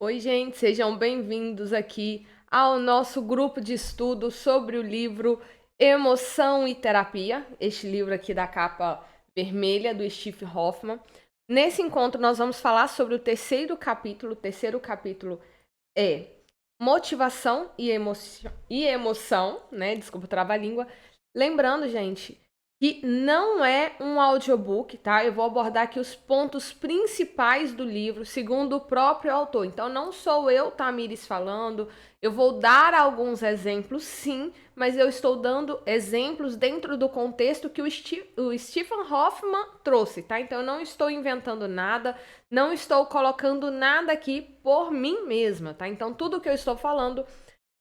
Oi, gente, sejam bem-vindos aqui ao nosso grupo de estudo sobre o livro Emoção e Terapia, este livro aqui da capa vermelha do Steve Hoffman. Nesse encontro, nós vamos falar sobre o terceiro capítulo. O terceiro capítulo é Motivação e Emoção, né? Desculpa, trava-língua. Lembrando, gente, que não é um audiobook, tá? Eu vou abordar aqui os pontos principais do livro, segundo o próprio autor. Então, não sou eu, Tamires, falando. Eu vou dar alguns exemplos, sim, mas eu estou dando exemplos dentro do contexto que o Stephen Hoffman trouxe, tá? Então, eu não estou inventando nada, não estou colocando nada aqui por mim mesma, tá? Então, tudo que eu estou falando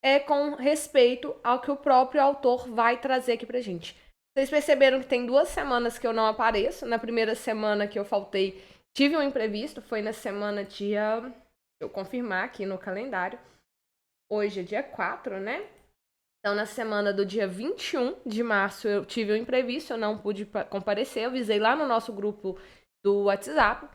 é com respeito ao que o próprio autor vai trazer aqui pra gente. Vocês perceberam que tem 2 semanas que eu não apareço. Na primeira semana que eu faltei, tive um imprevisto. Foi na semana dia... Deixa eu confirmar aqui no calendário. Hoje é dia 4, né? Então, na semana do dia 21 de março, eu tive um imprevisto. Eu não pude comparecer. Eu avisei lá no nosso grupo do WhatsApp.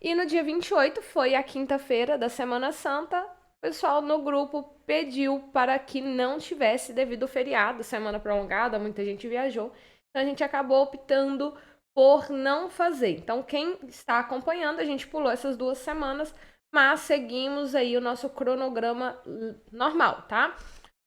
E no dia 28, foi a quinta-feira da Semana Santa, o pessoal no grupo pediu para que não tivesse devido ao feriado, semana prolongada, muita gente viajou. Então a gente acabou optando por não fazer. Então quem está acompanhando, a gente pulou essas 2 semanas, mas seguimos aí o nosso cronograma normal, tá?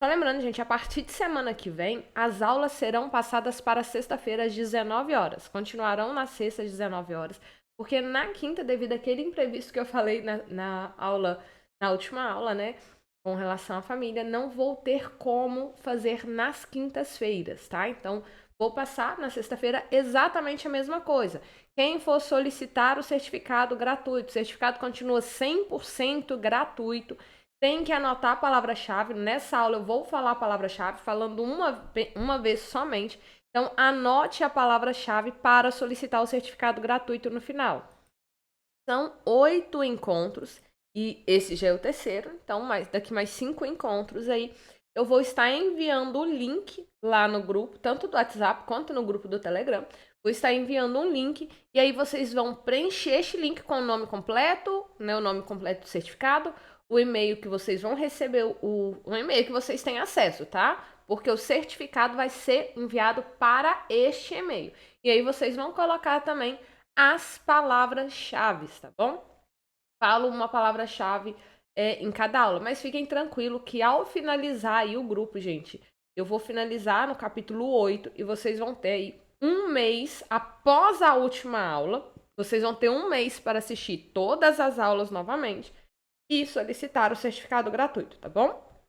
Só lembrando, gente, a partir de semana que vem, as aulas serão passadas para sexta-feira às 19 horas. Continuarão na sexta às 19 horas. Porque na quinta, devido àquele imprevisto que eu falei na última aula, né? Com relação à família, não vou ter como fazer nas quintas-feiras, tá? Então, vou passar na sexta-feira exatamente a mesma coisa. Quem for solicitar o certificado gratuito, o certificado continua 100% gratuito. Tem que anotar a palavra-chave. Nessa aula eu vou falar a palavra-chave, falando uma vez somente. Então, anote a palavra-chave para solicitar o certificado gratuito no final. São 8 encontros e esse já é o terceiro. Então, daqui mais 5 encontros aí, eu vou estar enviando o link lá no grupo, tanto do WhatsApp quanto no grupo do Telegram. Vou estar enviando um link e aí vocês vão preencher este link com o nome completo, né, o nome completo do certificado, o e-mail que vocês vão receber, o e-mail que vocês têm acesso, tá? Porque o certificado vai ser enviado para este e-mail. E aí vocês vão colocar também as palavras-chave, tá bom? Falo uma palavra-chave em cada aula, mas fiquem tranquilos que ao finalizar aí o grupo, gente, eu vou finalizar no capítulo 8 e vocês vão ter aí um mês após a última aula. Vocês vão ter um mês para assistir todas as aulas novamente e solicitar o certificado gratuito, tá bom?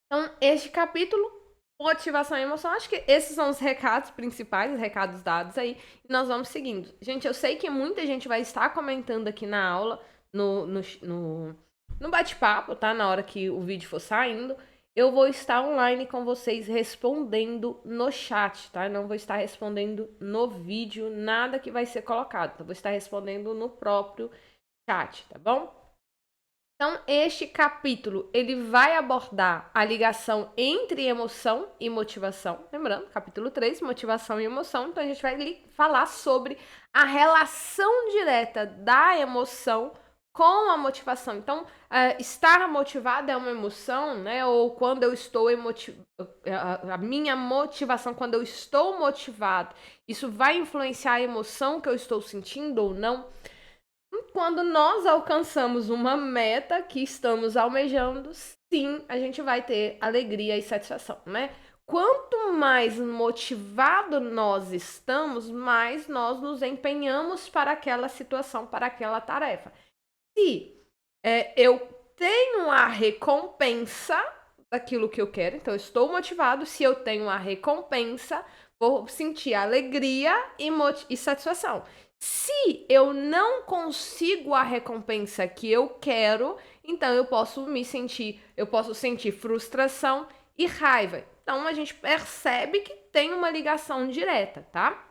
Então, este capítulo, motivação e emoção, acho que esses são os recados principais, os recados dados aí, e nós vamos seguindo. Gente, eu sei que muita gente vai estar comentando aqui na aula, no bate-papo, tá? Na hora que o vídeo for saindo, eu vou estar online com vocês respondendo no chat, tá? Eu não vou estar respondendo no vídeo, nada que vai ser colocado, tá? Vou estar respondendo no próprio chat, tá bom? Então, este capítulo, ele vai abordar a ligação entre emoção e motivação. Lembrando, capítulo 3, motivação e emoção. Então, a gente vai falar sobre a relação direta da emoção com a motivação. Então, estar motivado é uma emoção, né? Ou quando eu estou a minha motivação, quando eu estou motivado, isso vai influenciar a emoção que eu estou sentindo ou não? Quando nós alcançamos uma meta que estamos almejando, sim, a gente vai ter alegria e satisfação, né? Quanto mais motivado nós estamos, mais nós nos empenhamos para aquela situação, para aquela tarefa. Se eu tenho a recompensa daquilo que eu quero, então eu estou motivado, se eu tenho a recompensa, vou sentir alegria e satisfação. Se eu não consigo a recompensa que eu quero, então eu posso sentir frustração e raiva. Então a gente percebe que tem uma ligação direta, tá?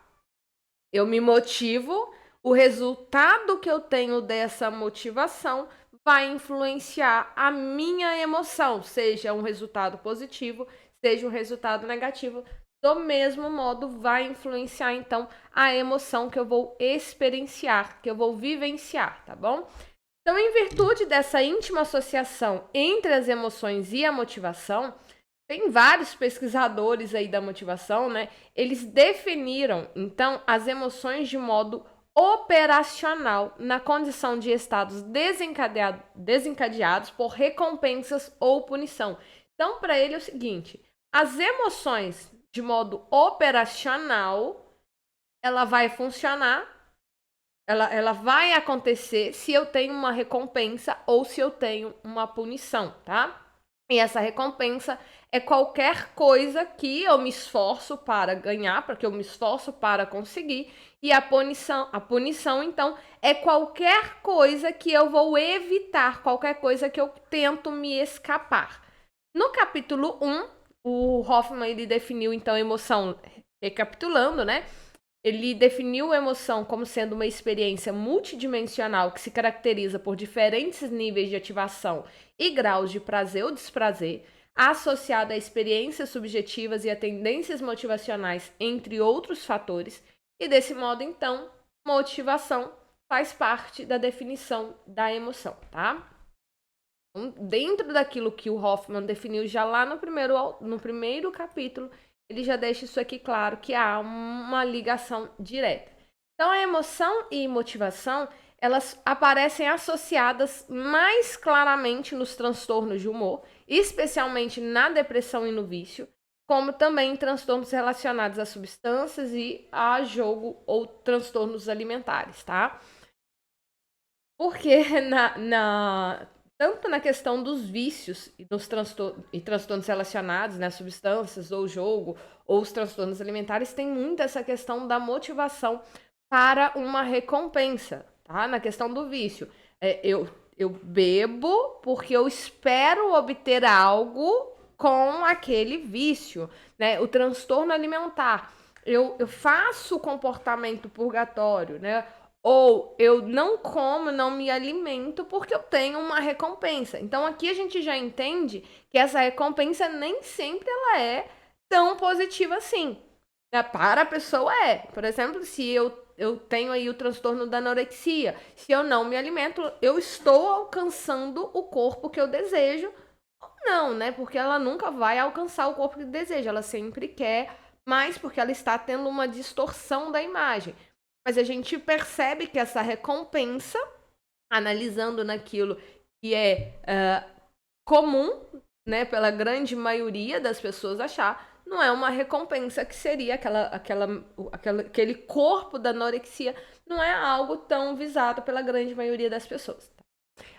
Eu me motivo, o resultado que eu tenho dessa motivação vai influenciar a minha emoção, seja um resultado positivo, seja um resultado negativo. Do mesmo modo, vai influenciar, então, a emoção que eu vou experienciar, que eu vou vivenciar, tá bom? Então, em virtude dessa íntima associação entre as emoções e a motivação, tem vários pesquisadores aí da motivação, né? Eles definiram, então, as emoções de modo operacional na condição de estados desencadeados por recompensas ou punição. Então, para ele é o seguinte, as emoções de modo operacional, ela vai funcionar, ela vai acontecer se eu tenho uma recompensa ou se eu tenho uma punição, tá? E essa recompensa é qualquer coisa que eu me esforço para ganhar, para que eu me esforço para conseguir. E a punição, então, é qualquer coisa que eu vou evitar, qualquer coisa que eu tento me escapar. No capítulo 1, o Hoffman ele definiu, então, a emoção, recapitulando, né? Ele definiu a emoção como sendo uma experiência multidimensional que se caracteriza por diferentes níveis de ativação e graus de prazer ou desprazer, associada a experiências subjetivas e a tendências motivacionais, entre outros fatores, e desse modo, então, motivação faz parte da definição da emoção, tá? Então, dentro daquilo que o Hoffman definiu já lá no primeiro capítulo, ele já deixa isso aqui claro, que há uma ligação direta. Então, a emoção e motivação, elas aparecem associadas mais claramente nos transtornos de humor, especialmente na depressão e no vício, como também em transtornos relacionados a substâncias e a jogo ou transtornos alimentares, tá? Porque tanto na questão dos vícios e dos transtornos relacionados, né, substâncias ou jogo, ou os transtornos alimentares, tem muito essa questão da motivação para uma recompensa, tá? Na questão do vício. Eu bebo porque eu espero obter algo com aquele vício, né? O transtorno alimentar. Eu faço o comportamento purgatório, né? Ou eu não como, não me alimento porque eu tenho uma recompensa. Então aqui a gente já entende que essa recompensa nem sempre ela é tão positiva assim. Né? Para a pessoa é. Por exemplo, se eu tenho aí o transtorno da anorexia, se eu não me alimento, eu estou alcançando o corpo que eu desejo. Não, né? Porque ela nunca vai alcançar o corpo que deseja. Ela sempre quer mais porque ela está tendo uma distorção da imagem. Mas a gente percebe que essa recompensa, analisando naquilo que é comum, né, pela grande maioria das pessoas achar, não é uma recompensa que seria aquele corpo da anorexia, não é algo tão visado pela grande maioria das pessoas.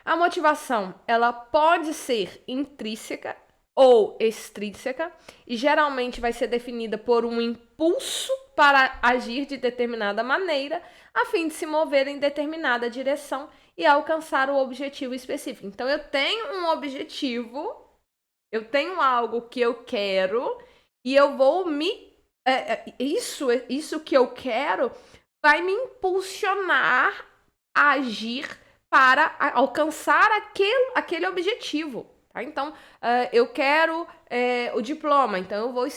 A motivação, ela pode ser intrínseca ou extrínseca e geralmente vai ser definida por um impulso para agir de determinada maneira a fim de se mover em determinada direção e alcançar o objetivo específico. Então, eu tenho um objetivo, eu tenho algo que eu quero e eu vou isso que eu quero vai me impulsionar a agir para alcançar aquele objetivo. Tá? Então, eu quero o diploma, então eu vou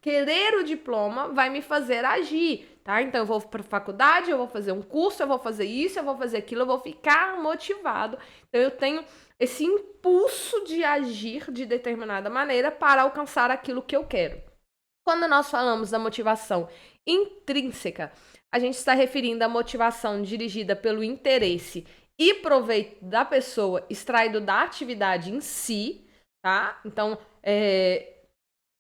querer o diploma vai me fazer agir. Tá? Então, eu vou para a faculdade, eu vou fazer um curso, eu vou fazer isso, eu vou fazer aquilo, eu vou ficar motivado. Então, eu tenho esse impulso de agir de determinada maneira para alcançar aquilo que eu quero. Quando nós falamos da motivação intrínseca, a gente está referindo à motivação dirigida pelo interesse e proveito da pessoa extraído da atividade em si, tá? Então,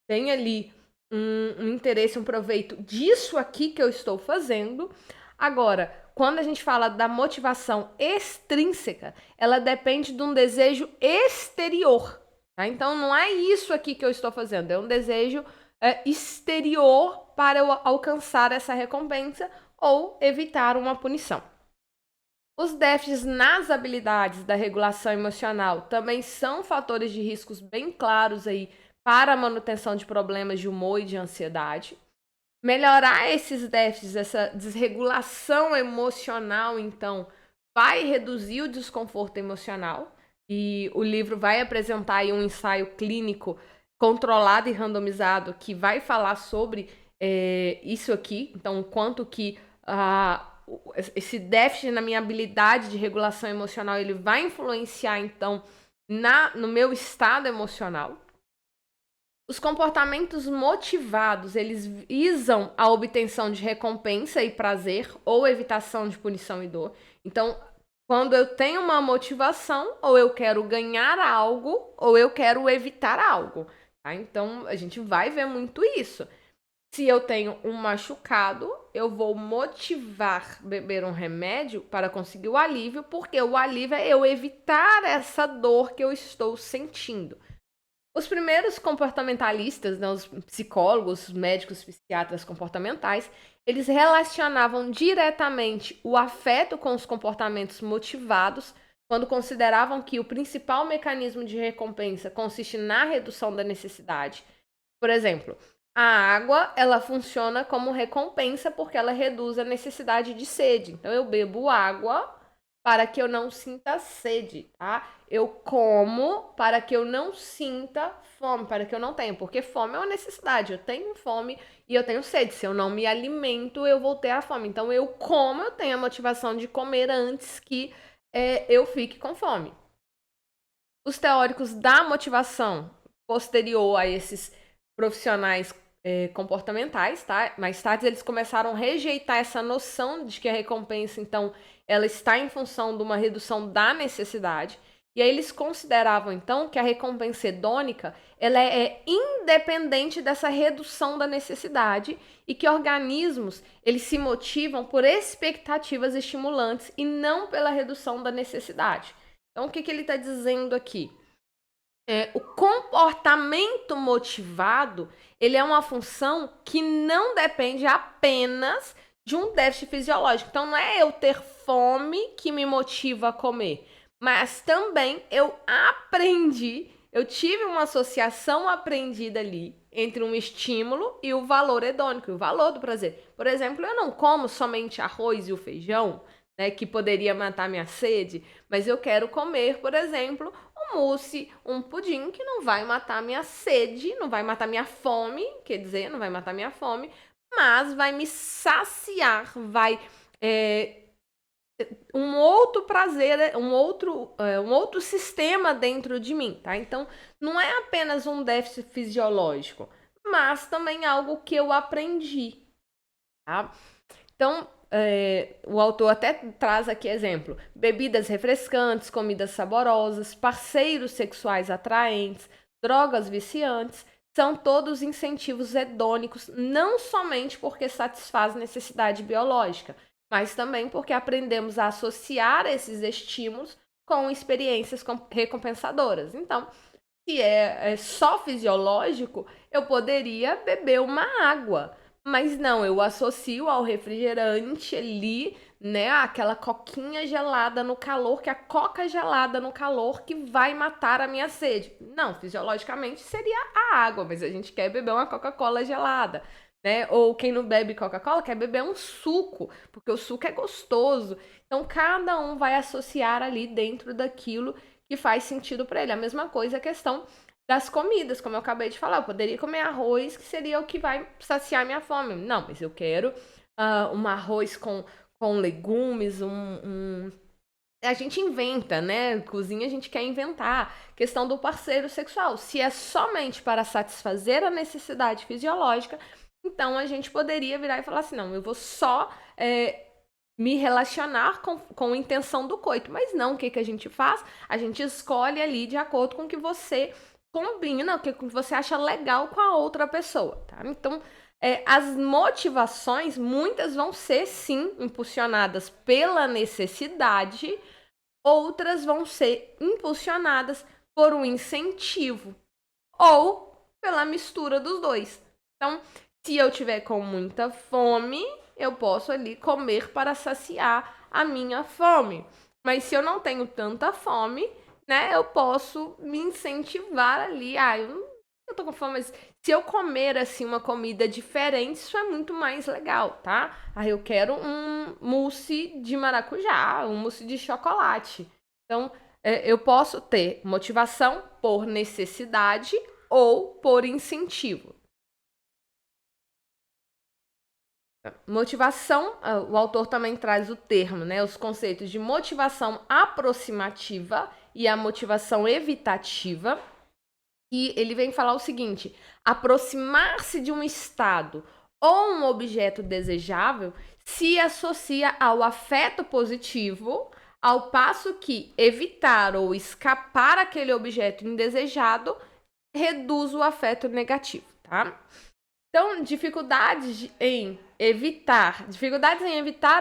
tem ali um interesse, um proveito disso aqui que eu estou fazendo. Agora, quando a gente fala da motivação extrínseca, ela depende de um desejo exterior, tá? Então, não é isso aqui que eu estou fazendo, é um desejo exterior para eu alcançar essa recompensa ou evitar uma punição. Os déficits nas habilidades da regulação emocional também são fatores de riscos bem claros aí para a manutenção de problemas de humor e de ansiedade. Melhorar esses déficits, essa desregulação emocional, então, vai reduzir o desconforto emocional. E o livro vai apresentar aí um ensaio clínico controlado e randomizado que vai falar sobre isso aqui. Então, quanto que esse déficit na minha habilidade de regulação emocional, ele vai influenciar, então, no meu estado emocional. Os comportamentos motivados, eles visam a obtenção de recompensa e prazer ou evitação de punição e dor. Então, quando eu tenho uma motivação, ou eu quero ganhar algo, ou eu quero evitar algo. Tá? Então, a gente vai ver muito isso. Se eu tenho um machucado, eu vou motivar beber um remédio para conseguir o alívio, porque o alívio é eu evitar essa dor que eu estou sentindo. Os primeiros comportamentalistas, né, os psicólogos, os médicos, psiquiatras comportamentais, eles relacionavam diretamente o afeto com os comportamentos motivados, quando consideravam que o principal mecanismo de recompensa consiste na redução da necessidade. Por exemplo, a água, ela funciona como recompensa porque ela reduz a necessidade de sede. Então, eu bebo água para que eu não sinta sede, tá? Eu como para que eu não sinta fome, para que eu não tenha, porque fome é uma necessidade. Eu tenho fome e eu tenho sede. Se eu não me alimento, eu vou ter a fome. Então, eu como, eu tenho a motivação de comer antes que eu fique com fome. Os teóricos da motivação posterior a esses profissionais comportamentais, tá? Mais tarde eles começaram a rejeitar essa noção de que a recompensa, então, ela está em função de uma redução da necessidade. E aí eles consideravam, então, que a recompensa hedônica, ela é independente dessa redução da necessidade e que organismos, eles se motivam por expectativas estimulantes e não pela redução da necessidade. Então, o que ele está dizendo aqui? O comportamento motivado, ele é uma função que não depende apenas de um déficit fisiológico. Então, não é eu ter fome que me motiva a comer, mas também eu tive uma associação aprendida ali entre um estímulo e o valor hedônico, o valor do prazer. Por exemplo, eu não como somente arroz e o feijão, né, que poderia matar minha sede, mas eu quero comer, por exemplo, um mousse, um pudim que não vai matar minha sede, não vai matar minha fome, quer dizer, não vai matar minha fome, mas vai me saciar, vai um outro prazer, um outro sistema dentro de mim, tá? Então, não é apenas um déficit fisiológico, mas também algo que eu aprendi, tá? Então, o autor até traz aqui exemplo: bebidas refrescantes, comidas saborosas, parceiros sexuais atraentes, drogas viciantes, são todos incentivos hedônicos, não somente porque satisfaz necessidade biológica, mas também porque aprendemos a associar esses estímulos com experiências recompensadoras. Então, se é só fisiológico, eu poderia beber uma água. Mas não, eu associo ao refrigerante ali, né? Aquela coquinha gelada no calor, que é a coca gelada no calor que vai matar a minha sede. Não, fisiologicamente seria a água, mas a gente quer beber uma Coca-Cola gelada, né? Ou quem não bebe Coca-Cola quer beber um suco, porque o suco é gostoso. Então, cada um vai associar ali dentro daquilo que faz sentido para ele. A mesma coisa a questão das comidas, como eu acabei de falar. Eu poderia comer arroz, que seria o que vai saciar minha fome. Não, mas eu quero um arroz com legumes, A gente inventa, né? Cozinha a gente quer inventar. Questão do parceiro sexual. Se é somente para satisfazer a necessidade fisiológica, então a gente poderia virar e falar assim, não, eu vou só me relacionar com a intenção do coito. Mas não, o que a gente faz? A gente escolhe ali de acordo com o que você combina, o que você acha legal com a outra pessoa, tá? Então, as motivações, muitas vão ser, sim, impulsionadas pela necessidade, outras vão ser impulsionadas por um incentivo ou pela mistura dos dois. Então, se eu tiver com muita fome, eu posso ali comer para saciar a minha fome. Mas se eu não tenho tanta fome, né, eu posso me incentivar ali. Eu tô com fome, mas se eu comer assim uma comida diferente, isso é muito mais legal, tá? Eu quero um mousse de maracujá, um mousse de chocolate. Então, eu posso ter motivação por necessidade ou por incentivo. Motivação, o autor também traz o termo, né, os conceitos de motivação aproximativa e a motivação evitativa. E ele vem falar o seguinte: aproximar-se de um estado ou um objeto desejável se associa ao afeto positivo, ao passo que evitar ou escapar aquele objeto indesejado reduz o afeto negativo, tá? Então, dificuldades em evitar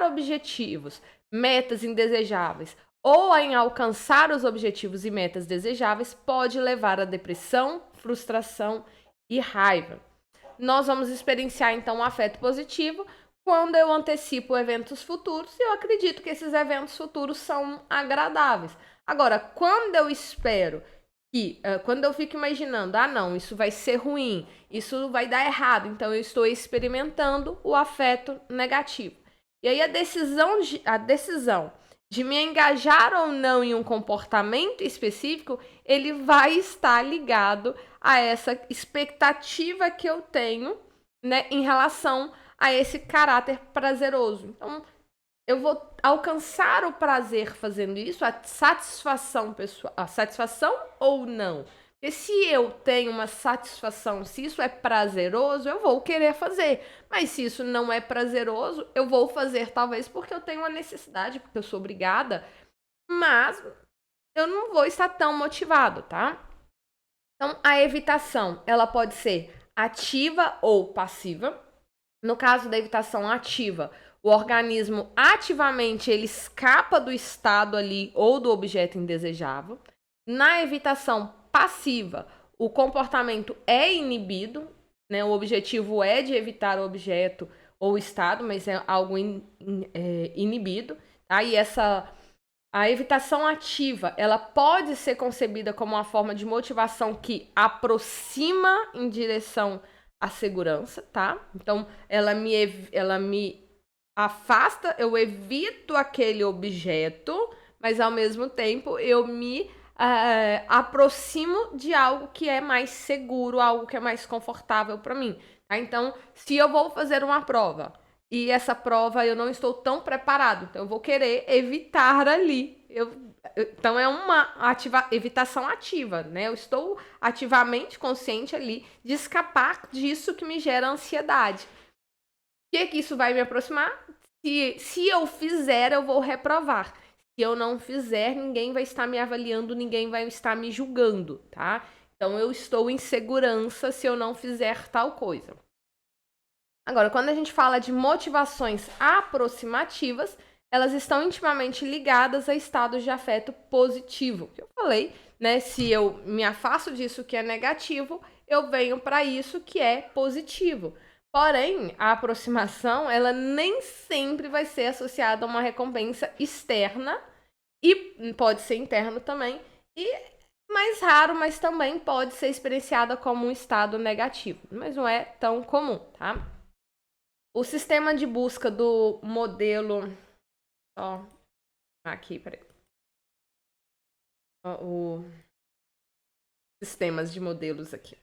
objetivos, metas indesejáveis ou em alcançar os objetivos e metas desejáveis pode levar a depressão, frustração e raiva. Nós vamos experienciar, então, um afeto positivo quando eu antecipo eventos futuros e eu acredito que esses eventos futuros são agradáveis. Agora, quando eu espero quando eu fico imaginando, não, isso vai ser ruim, isso vai dar errado, então eu estou experimentando o afeto negativo. E aí a decisão de me engajar ou não em um comportamento específico, ele vai estar ligado a essa expectativa que eu tenho, né, em relação a esse caráter prazeroso. Então, eu vou alcançar o prazer fazendo isso, a satisfação pessoal, a satisfação ou não. Porque se eu tenho uma satisfação, se isso é prazeroso, eu vou querer fazer. Mas se isso não é prazeroso, eu vou fazer talvez porque eu tenho uma necessidade, porque eu sou obrigada, mas eu não vou estar tão motivado, tá? Então, a evitação, ela pode ser ativa ou passiva. No caso da evitação ativa, o organismo ativamente ele escapa do estado ali ou do objeto indesejável. Na evitação passiva, o comportamento é inibido, né? O objetivo é de evitar o objeto ou o estado, mas é algo inibido. Tá? E a evitação ativa, ela pode ser concebida como uma forma de motivação que aproxima em direção à segurança, tá? Então, ela me afasta, eu evito aquele objeto, mas ao mesmo tempo eu me aproximo de algo que é mais seguro, algo que é mais confortável para mim. Tá? Então, se eu vou fazer uma prova e essa prova eu não estou tão preparado, então eu vou querer evitar ali. Então é uma evitação ativa, né? Eu estou ativamente consciente ali de escapar disso que me gera ansiedade. O que isso vai me aproximar? Se eu fizer, eu vou reprovar. Se eu não fizer, ninguém vai estar me avaliando, ninguém vai estar me julgando, tá? Então eu estou em segurança se eu não fizer tal coisa. Agora, quando a gente fala de motivações aproximativas, elas estão intimamente ligadas a estados de afeto positivo. Eu falei, né? Se eu me afasto disso que é negativo, eu venho para isso que é positivo. Porém, a aproximação, ela nem sempre vai ser associada a uma recompensa externa e pode ser interno também, e mais raro, mas também pode ser experienciada como um estado negativo, mas não é tão comum, tá? O sistema de busca do modelo... aqui, peraí. Sistemas de modelos aqui.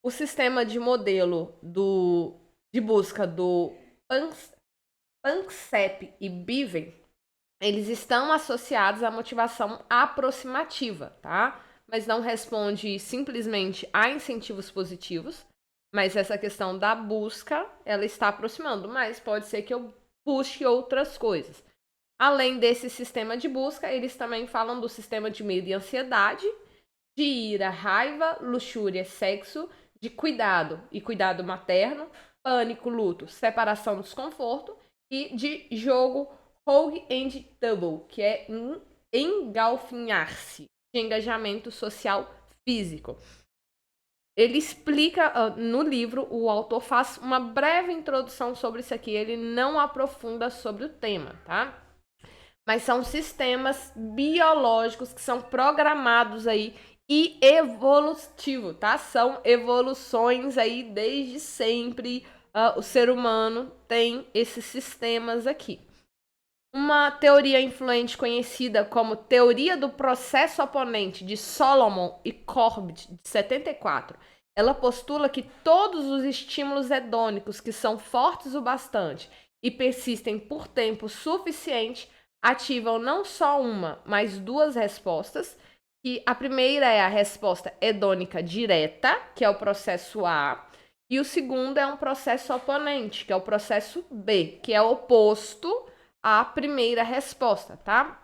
O sistema de modelo de busca do Panksepp e Beaven, eles estão associados à motivação aproximativa, tá? Mas não responde simplesmente a incentivos positivos, mas essa questão da busca, ela está aproximando, mas pode ser que eu busque outras coisas. Além desse sistema de busca, eles também falam do sistema de medo e ansiedade, de ira, raiva, luxúria, sexo, de cuidado e cuidado materno, pânico, luto, separação, desconforto e de jogo rogue and double, que é engalfinhar-se, de engajamento social físico. Ele explica no livro, o autor faz uma breve introdução sobre isso aqui, ele não aprofunda sobre o tema, tá? Mas são sistemas biológicos que são programados aí e evolutivo, tá? São evoluções aí desde sempre. O ser humano tem esses sistemas aqui. Uma teoria influente conhecida como teoria do processo oponente de Solomon e Corbett, de 74, ela postula que todos os estímulos hedônicos que são fortes o bastante e persistem por tempo suficiente ativam não só uma, mas duas respostas, que a primeira é a resposta hedônica direta, que é o processo A, e o segundo é um processo oponente, que é o processo B, que é oposto à primeira resposta, tá?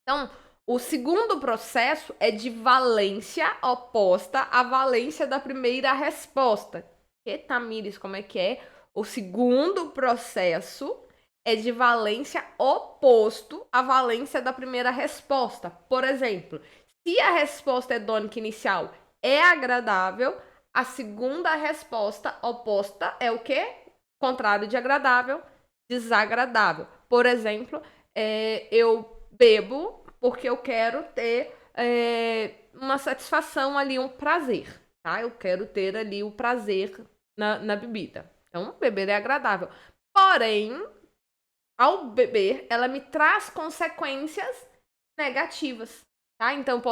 Então, o segundo processo é de valência oposta à valência da primeira resposta. E Tamires, como é que é? O segundo processo é de valência oposto à valência da primeira resposta. Por exemplo, se a resposta hedônica inicial é agradável, a segunda resposta oposta é o quê? Contrário de agradável, desagradável. Por exemplo, eu bebo porque eu quero ter uma satisfação ali, um prazer, tá? Eu quero ter ali o prazer na bebida. Então, beber é agradável. Porém, ao beber, ela me traz consequências negativas, tá? Então,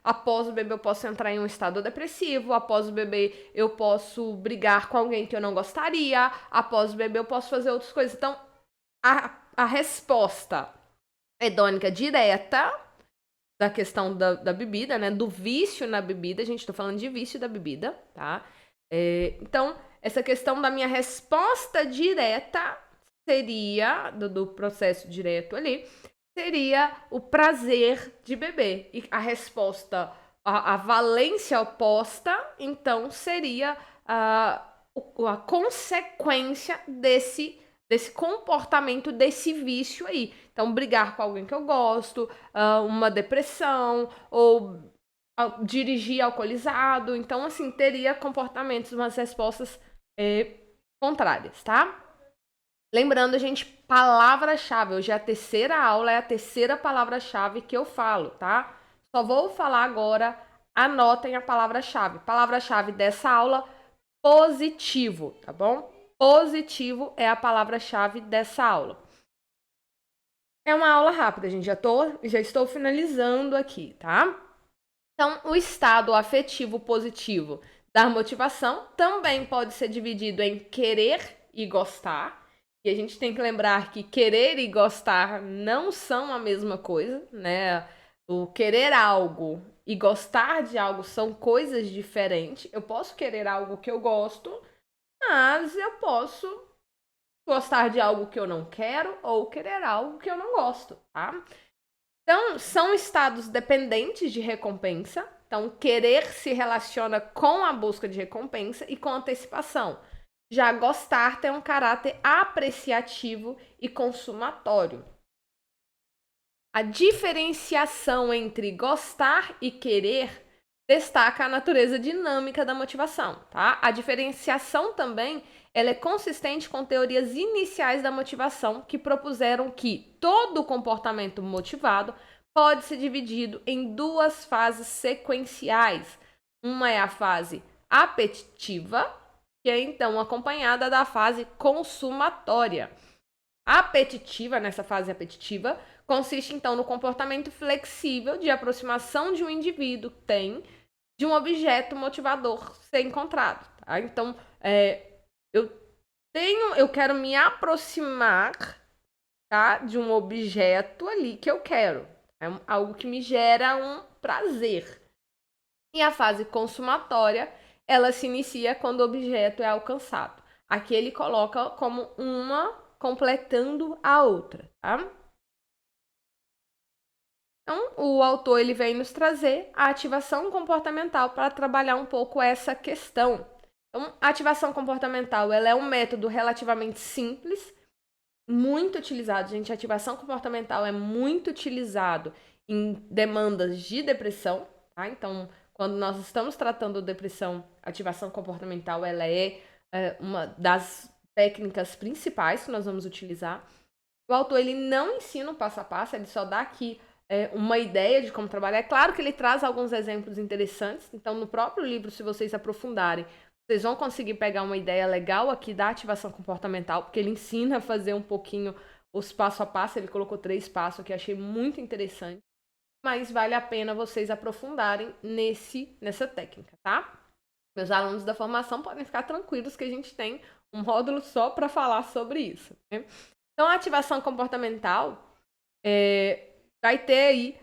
após o beber, eu posso entrar em um estado depressivo, após o beber, eu posso brigar com alguém que eu não gostaria, após o beber, eu posso fazer outras coisas. Então, a resposta hedônica direta da questão da bebida, né? Do vício na bebida. Gente, tô falando de vício da bebida, tá? Então, essa questão da minha resposta direta seria, do processo direto ali, seria o prazer de beber. E a resposta, a valência oposta, então, seria a consequência desse comportamento, desse vício aí. Então, brigar com alguém que eu gosto, uma depressão, ou dirigir alcoolizado. Então, assim, teria comportamentos, umas respostas contrárias, tá? Lembrando, gente, palavra-chave. Hoje é a terceira aula, é a terceira palavra-chave que eu falo, tá? Só vou falar agora, anotem a palavra-chave. Palavra-chave dessa aula, positivo, tá bom? Positivo é a palavra-chave dessa aula. É uma aula rápida, gente. Já estou finalizando aqui, tá? Então, o estado afetivo positivo da motivação também pode ser dividido em querer e gostar. E a gente tem que lembrar que querer e gostar não são a mesma coisa, né? O querer algo e gostar de algo são coisas diferentes. Eu posso querer algo que eu gosto, mas eu posso gostar de algo que eu não quero ou querer algo que eu não gosto, tá? Então, são estados dependentes de recompensa. Então, querer se relaciona com a busca de recompensa e com antecipação. Já gostar tem um caráter apreciativo e consumatório. A diferenciação entre gostar e querer destaca a natureza dinâmica da motivação, tá? A diferenciação também ela é consistente com teorias iniciais da motivação que propuseram que todo comportamento motivado pode ser dividido em duas fases sequenciais. Uma é a fase apetitiva, que é então acompanhada da fase consumatória. Apetitiva, nessa fase apetitiva, consiste então no comportamento flexível de aproximação de um indivíduo que tem de um objeto motivador ser encontrado, tá? Então, eu quero me aproximar, tá, de um objeto ali que eu quero. É algo que me gera um prazer. E a fase consumatória, ela se inicia quando o objeto é alcançado. Aqui ele coloca como uma completando a outra, tá? Então, o autor ele vem nos trazer a ativação comportamental para trabalhar um pouco essa questão. Então, a ativação comportamental ela é um método relativamente simples, muito utilizado, gente. A ativação comportamental é muito utilizado em demandas de depressão, tá? Então, quando nós estamos tratando depressão, ativação comportamental ela é uma das técnicas principais que nós vamos utilizar. O autor ele não ensina o passo a passo, ele só dá aqui uma ideia de como trabalhar. É claro que ele traz alguns exemplos interessantes, então no próprio livro, se vocês aprofundarem, vocês vão conseguir pegar uma ideia legal aqui da ativação comportamental, porque ele ensina a fazer um pouquinho os passo a passo, ele colocou 3 passos que eu achei muito interessante, mas vale a pena vocês aprofundarem nessa técnica, tá? Meus alunos da formação podem ficar tranquilos que a gente tem um módulo só para falar sobre isso, né? Então, a ativação comportamental vai ter aí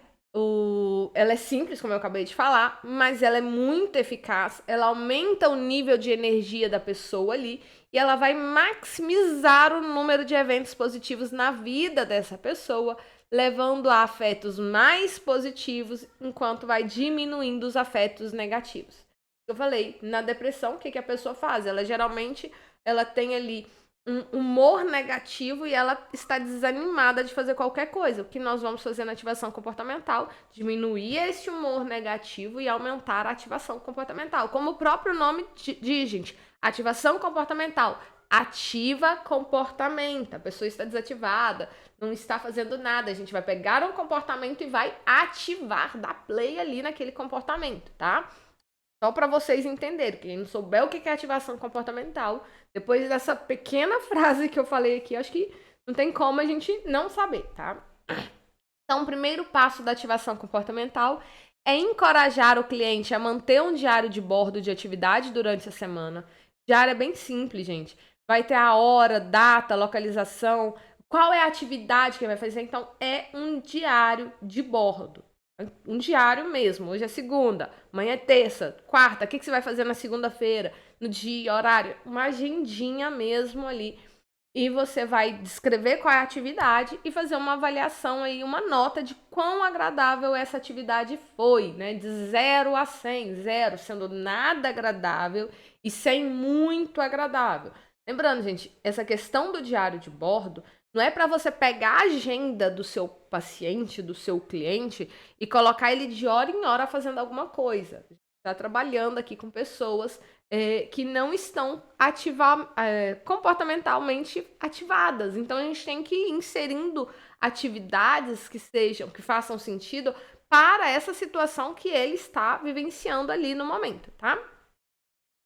ela é simples, como eu acabei de falar, mas ela é muito eficaz, ela aumenta o nível de energia da pessoa ali e ela vai maximizar o número de eventos positivos na vida dessa pessoa, levando a afetos mais positivos, enquanto vai diminuindo os afetos negativos. Eu falei, na depressão, o que a pessoa faz? Ela geralmente tem ali um humor negativo e ela está desanimada de fazer qualquer coisa. O que nós vamos fazer na ativação comportamental? Diminuir esse humor negativo e aumentar a ativação comportamental. Como o próprio nome diz, gente, ativação comportamental. Ativa comportamento. A pessoa está desativada, não está fazendo nada. A gente vai pegar um comportamento e vai ativar, dar play ali naquele comportamento, tá? Só para vocês entenderem, quem não souber o que é ativação comportamental, depois dessa pequena frase que eu falei aqui, acho que não tem como a gente não saber, tá? Então, o primeiro passo da ativação comportamental é encorajar o cliente a manter um diário de bordo de atividade durante a semana. O diário é bem simples, gente. Vai ter a hora, data, localização, qual é a atividade que ele vai fazer. Então, é um diário de bordo. Um diário mesmo. Hoje é segunda, amanhã é terça, quarta. O que você vai fazer na segunda-feira? No dia, horário? Uma agendinha mesmo ali. E você vai descrever qual é a atividade e fazer uma avaliação aí, uma nota de quão agradável essa atividade foi, né? De 0 a 100, 0 sendo nada agradável e 100 muito agradável. Lembrando, gente, essa questão do diário de bordo não é para você pegar a agenda do seu paciente, do seu cliente e colocar ele de hora em hora fazendo alguma coisa. Está trabalhando aqui com pessoas que não estão comportamentalmente ativadas. Então, a gente tem que ir inserindo atividades que façam sentido para essa situação que ele está vivenciando ali no momento, tá?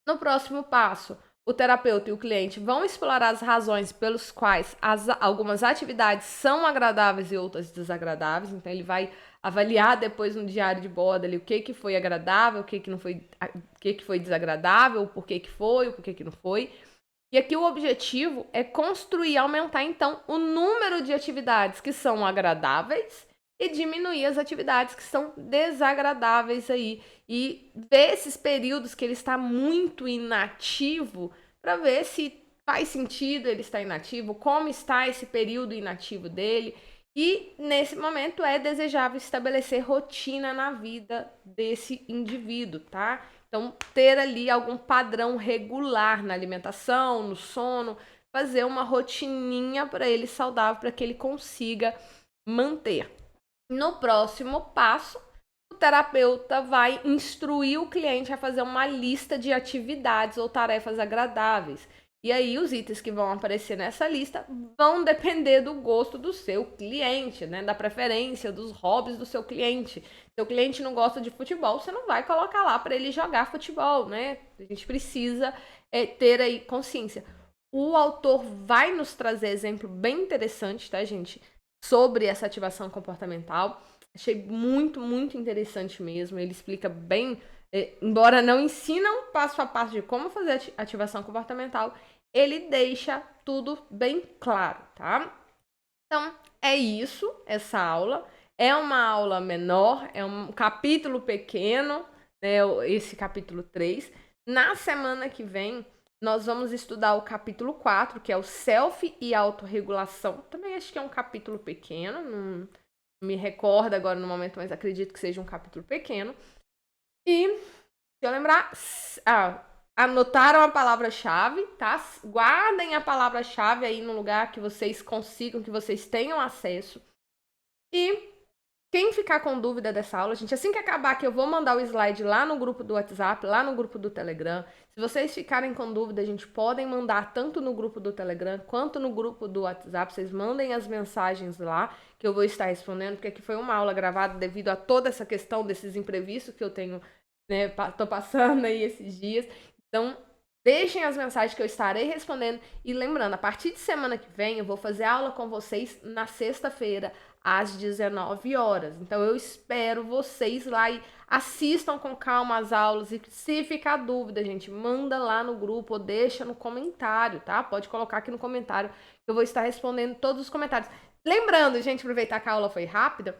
No próximo passo, o terapeuta e o cliente vão explorar as razões pelas quais algumas atividades são agradáveis e outras desagradáveis. Então, ele vai avaliar depois no diário de bordo ali o que foi agradável, o que não foi, o que foi desagradável, o porquê que foi, o porquê que não foi. E aqui o objetivo é construir, aumentar então o número de atividades que são agradáveis e diminuir as atividades que são desagradáveis aí. E ver esses períodos que ele está muito inativo para ver se faz sentido ele estar inativo, como está esse período inativo dele. E nesse momento é desejável estabelecer rotina na vida desse indivíduo, tá? Então, ter ali algum padrão regular na alimentação, no sono, fazer uma rotininha para ele saudável, para que ele consiga manter. No próximo passo, o terapeuta vai instruir o cliente a fazer uma lista de atividades ou tarefas agradáveis. E aí, os itens que vão aparecer nessa lista vão depender do gosto do seu cliente, né? Da preferência, dos hobbies do seu cliente. Seu cliente não gosta de futebol, você não vai colocar lá para ele jogar futebol, né? A gente precisa ter aí consciência. O autor vai nos trazer exemplo bem interessante, tá, gente? Sobre essa ativação comportamental. Achei muito, muito interessante mesmo. Ele explica bem, embora não ensina um passo a passo de como fazer ativação comportamental, ele deixa tudo bem claro, tá? Então, é isso, essa aula. É uma aula menor, é um capítulo pequeno, né, esse capítulo 3. Na semana que vem, nós vamos estudar o capítulo 4, que é o self e autorregulação. Também acho que é um capítulo pequeno, não me recordo agora no momento, mas acredito que seja um capítulo pequeno. E, deixa eu lembrar, anotaram a palavra-chave, tá? Guardem a palavra-chave aí no lugar que vocês consigam, que vocês tenham acesso. E quem ficar com dúvida dessa aula, gente, assim que acabar aqui, eu vou mandar o slide lá no grupo do WhatsApp, lá no grupo do Telegram. Se vocês ficarem com dúvida, a gente podem mandar tanto no grupo do Telegram quanto no grupo do WhatsApp. Vocês mandem as mensagens lá, que eu vou estar respondendo, porque aqui foi uma aula gravada devido a toda essa questão desses imprevistos que eu tenho, né, tô passando aí esses dias. Então, deixem as mensagens que eu estarei respondendo. E lembrando, a partir de semana que vem, eu vou fazer aula com vocês na sexta-feira, às 19 horas. Então eu espero vocês lá e assistam com calma as aulas e se ficar dúvida, gente, manda lá no grupo ou deixa no comentário, tá? Pode colocar aqui no comentário que eu vou estar respondendo todos os comentários. Lembrando, gente, aproveitar que a aula foi rápida,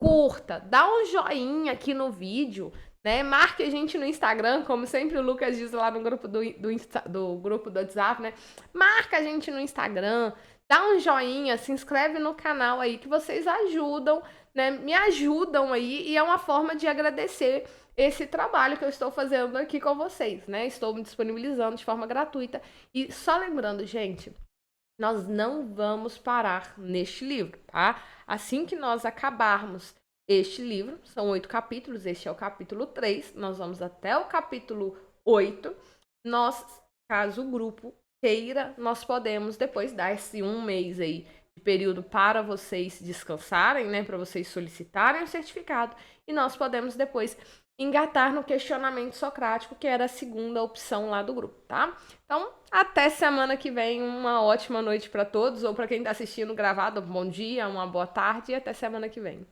curta, dá um joinha aqui no vídeo, né? Marque a gente no Instagram, como sempre o Lucas diz lá no grupo do grupo do WhatsApp, né? Marca a gente no Instagram, dá um joinha, se inscreve no canal aí que vocês ajudam, né? Me ajudam aí e é uma forma de agradecer esse trabalho que eu estou fazendo aqui com vocês, né? Estou me disponibilizando de forma gratuita. E só lembrando, gente, nós não vamos parar neste livro, tá? Assim que nós acabarmos este livro, são 8 capítulos, este é o capítulo 3, nós vamos até o capítulo 8. Nós, caso o grupo queira, nós podemos depois dar esse um mês aí de período para vocês descansarem, né? Para vocês solicitarem o certificado e nós podemos depois engatar no questionamento socrático, que era a segunda opção lá do grupo, tá? Então, até semana que vem, uma ótima noite para todos, ou para quem está assistindo gravado, bom dia, uma boa tarde e até semana que vem.